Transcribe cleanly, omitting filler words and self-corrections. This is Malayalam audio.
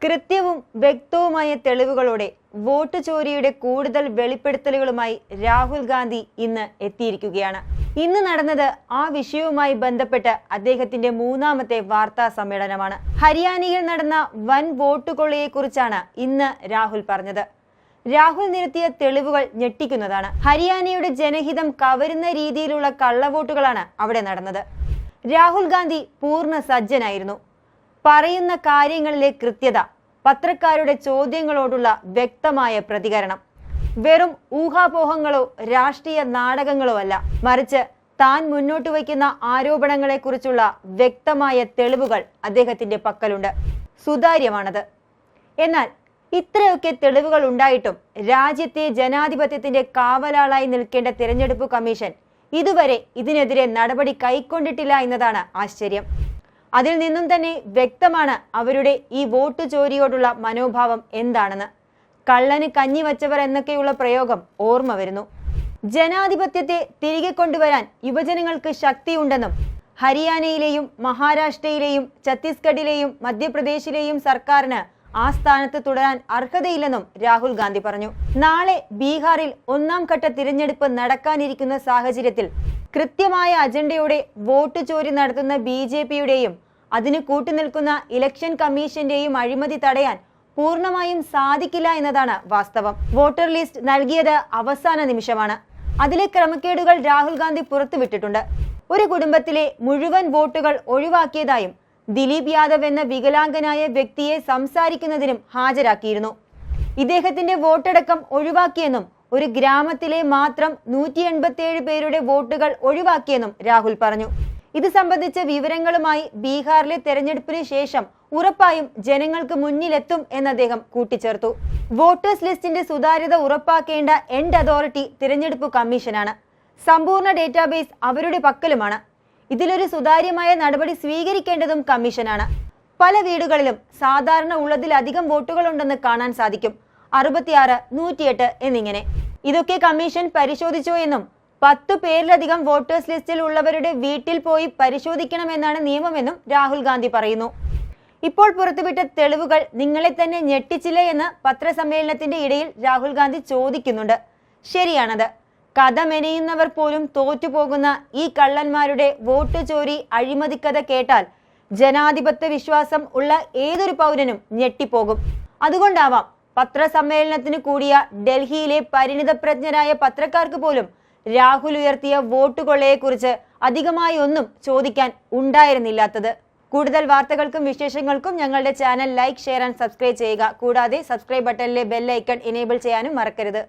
കൃത്യവും വ്യക്തവുമായ തെളിവുകളോടെ വോട്ട് ചോരിയുടെ കൂടുതൽ വെളിപ്പെടുത്തലുകളുമായി രാഹുൽ ഗാന്ധി ഇന്ന് എത്തിയിരിക്കുകയാണ്. ഇന്ന് നടന്നത് ആ വിഷയവുമായി ബന്ധപ്പെട്ട് അദ്ദേഹത്തിന്റെ മൂന്നാമത്തെ വാർത്താ സമ്മേളനമാണ്. ഹരിയാനയിൽ നടന്ന വൻ വോട്ട് കൊള്ളയെക്കുറിച്ചാണ് ഇന്ന് രാഹുൽ പറഞ്ഞത്. രാഹുൽ നിരത്തിയ തെളിവുകൾ ഞെട്ടിക്കുന്നതാണ്. ഹരിയാനയുടെ ജനഹിതം കവരുന്ന രീതിയിലുള്ള കള്ളവോട്ടുകളാണ് അവിടെ നടന്നത്. രാഹുൽ ഗാന്ധി പൂർണ്ണ സജ്ജനായിരുന്നു. പറയുന്ന കാര്യങ്ങളിലെ കൃത്യത, പത്രക്കാരുടെ ചോദ്യങ്ങളോടുള്ള വ്യക്തമായ പ്രതികരണം, വെറും ഊഹാപോഹങ്ങളോ രാഷ്ട്രീയ നാടകങ്ങളോ അല്ല, മറിച്ച് താൻ മുന്നോട്ട് വയ്ക്കുന്ന ആരോപണങ്ങളെക്കുറിച്ചുള്ള വ്യക്തമായ തെളിവുകൾ അദ്ദേഹത്തിന്റെ പക്കലുണ്ട്. സുതാര്യമാണത്. എന്നാൽ ഇത്രയൊക്കെ തെളിവുകൾ ഉണ്ടായിട്ടും രാജ്യത്തെ ജനാധിപത്യത്തിന്റെ കാവലാളായി നിൽക്കേണ്ട തിരഞ്ഞെടുപ്പ് കമ്മീഷൻ ഇതുവരെ ഇതിനെതിരെ നടപടി കൈക്കൊണ്ടിട്ടില്ല എന്നതാണ് ആശ്ചര്യം. അതിൽ നിന്നും തന്നെ വ്യക്തമാണ് അവരുടെ ഈ വോട്ട് ചോരിയോടുള്ള മനോഭാവം എന്താണെന്ന്. കള്ളന് കഞ്ഞി വച്ചവർ എന്നൊക്കെയുള്ള പ്രയോഗം ഓർമ്മ വരുന്നു. ജനാധിപത്യത്തെ തിരികെ കൊണ്ടുവരാൻ യുവജനങ്ങൾക്ക് ശക്തിയുണ്ടെന്നും ഹരിയാനയിലെയും മഹാരാഷ്ട്രയിലെയും ഛത്തീസ്ഗഡിലെയും മധ്യപ്രദേശിലെയും സർക്കാരിന് ആ സ്ഥാനത്ത് തുടരാൻ അർഹതയില്ലെന്നും രാഹുൽ ഗാന്ധി പറഞ്ഞു. നാളെ ബീഹാറിൽ 1ാം ഘട്ട തിരഞ്ഞെടുപ്പ് നടക്കാനിരിക്കുന്ന സാഹചര്യത്തിൽ കൃത്യമായ അജണ്ടയോടെ വോട്ട് ചോരി നടത്തുന്ന BJPയുടെയും അതിന് കൂട്ടുനിൽക്കുന്ന ഇലക്ഷൻ കമ്മീഷന്റെയും അഴിമതി തടയാൻ പൂർണ്ണമായും സാധിക്കില്ല എന്നതാണ് വാസ്തവം. വോട്ടർ ലിസ്റ്റ് നൽകിയത് അവസാന നിമിഷമാണ്. അതിലെ ക്രമക്കേടുകൾ രാഹുൽ ഗാന്ധി പുറത്തുവിട്ടിട്ടുണ്ട്. ഒരു കുടുംബത്തിലെ മുഴുവൻ വോട്ടുകൾ ഒഴിവാക്കിയതായും ദിലീപ് യാദവ് എന്ന വികലാംഗനായ വ്യക്തിയെ സംസാരിക്കുന്നതിനും ഹാജരാക്കിയിരുന്നു. ഇദ്ദേഹത്തിന്റെ വോട്ടടക്കം ഒഴിവാക്കിയെന്നും ഒരു ഗ്രാമത്തിലെ മാത്രം 187 പേരുടെ വോട്ടുകൾ ഒഴിവാക്കിയെന്നും രാഹുൽ പറഞ്ഞു. ഇത് സംബന്ധിച്ച വിവരങ്ങളുമായി ബീഹാറിലെ തെരഞ്ഞെടുപ്പിന് ശേഷം ഉറപ്പായും ജനങ്ങൾക്ക് മുന്നിലെത്തും എന്ന് അദ്ദേഹം കൂട്ടിച്ചേർത്തു. വോട്ടേഴ്സ് ലിസ്റ്റിന്റെ സുതാര്യത ഉറപ്പാക്കേണ്ട എൻഡ് അതോറിറ്റി തിരഞ്ഞെടുപ്പ് കമ്മീഷനാണ്. സമ്പൂർണ്ണ ഡേറ്റാബേസ് അവരുടെ പക്കലുമാണ്. ഇതിലൊരു സുതാര്യമായ നടപടി സ്വീകരിക്കേണ്ടതും കമ്മീഷനാണ്. പല വീടുകളിലും സാധാരണ ഉള്ളതിലധികം വോട്ടുകളുണ്ടെന്ന് കാണാൻ സാധിക്കും. 66, 108 എന്നിങ്ങനെ. ഇതൊക്കെ കമ്മീഷൻ പരിശോധിച്ചോ എന്നും 10 പേരിലധികം വോട്ടേഴ്സ് ലിസ്റ്റിൽ ഉള്ളവരുടെ വീട്ടിൽ പോയി പരിശോധിക്കണമെന്നാണ് നിയമമെന്നും രാഹുൽ ഗാന്ധി പറയുന്നു. ഇപ്പോൾ പുറത്തുവിട്ട തെളിവുകൾ നിങ്ങളെ തന്നെ ഞെട്ടിച്ചില്ലേ എന്ന് പത്രസമ്മേളനത്തിന്റെ ഇടയിൽ രാഹുൽ ഗാന്ധി ചോദിക്കുന്നുണ്ട്. ശരിയാണത്. കഥ മെനയുന്നവർ പോലും തോറ്റുപോകുന്ന ഈ കള്ളന്മാരുടെ വോട്ട് ചോരി അഴിമതിക്കഥ കേട്ടാൽ ജനാധിപത്യ വിശ്വാസം ഉള്ള ഏതൊരു പൗരനും ഞെട്ടിപ്പോകും. അതുകൊണ്ടാവാം പത്രസമ്മേളനത്തിന് കൂടിയ ഡൽഹിയിലെ പരിണിതപ്രജ്ഞരായ പത്രക്കാർക്ക് പോലും രാഹുൽ ഉയർത്തിയ വോട്ട് കൊള്ളയെക്കുറിച്ച് അധികമായി ഒന്നും ചോദിക്കാൻ ഉണ്ടായിരുന്നില്ലാത്തത്. കൂടുതൽ വാർത്തകൾക്കും വിശേഷങ്ങൾക്കും ഞങ്ങളുടെ channel like, share and subscribe ചെയ്യുക. കൂടാതെ സബ്സ്ക്രൈബ് ബട്ടണിലെ ബെൽ ഐക്കൺ എനേബിൾ ചെയ്യാനും മറക്കരുത്.